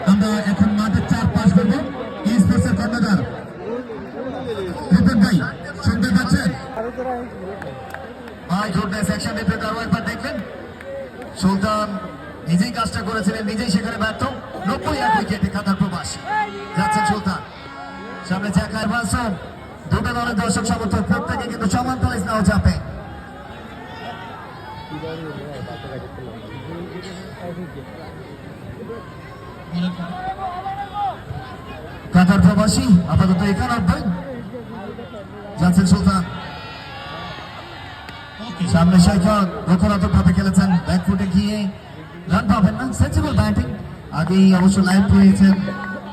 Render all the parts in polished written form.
আমরা এখন মাঠের চারপাশ করবো ই স্পোর্টসের কর্ণধার রিপন ভাই শুনতে পাচ্ছেন? ভাই গুডনেস অ্যাকশন রিপোর্ট আরো একবার দেখবেন। সুলতান নিজেই কাজটা করেছিলেন, নিজেই সেখানে ব্যর্থ। 90 উইকেটে কাতার প্রবাস যাচ্ছেন সুলতান। সামনে চাকার বাসম, দুটো দলের দর্শক সমর্থক প্রত্যেকে কিন্তু সমান তালে নাও চাপে। কাতার প্রবাসী আপাতত 91 যাচ্ছেন সুলতান। সামনে শাইখান রক্ষণাত্মক ভাবে খেলেছেন, ব্যাকফুটে গিয়ে রান পাবেন না। সেন্সিবল ব্যাটিং আগেই অবশ্য লাইভ পেয়েছেন,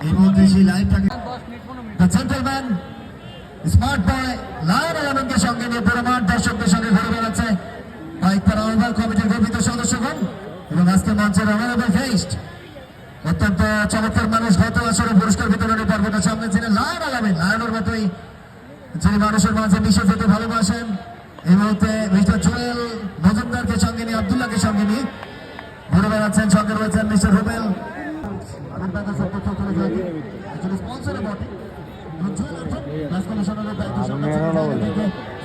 এই মুহূর্তে সেই লাইভটাকে the gentleman smart boy lion আলমকে সঙ্গে নিয়ে পুরো মাঠ দর্শকদের সঙ্গে ঘুরে বেড়াচ্ছে বাইক পার আহ্বান কমিটির গর্বিত সদস্যগণ এবং আজকের মঞ্চের অনারেবল ফেস্ট অত্যন্ত চমৎকার মানুষ। গত আসরে পুরস্কার বিতরণের পর্বটা সামনে ছিলেন লায়ন আলমিন, লায়নের মতোই যিনি মানুষের মাঝে মিশে যেতে ভালোবাসেন। এই মুহূর্তে মিস্টার জুয়েল মজুমদারকে সঙ্গে নিয়ে, আব্দুল্লাহকে সঙ্গে নিয়ে ঘুরে বেড়াচ্ছেন। সঙ্গে রয়েছেন মিস্টার রুবেল,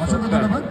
অসংখ্য ধন্যবাদ।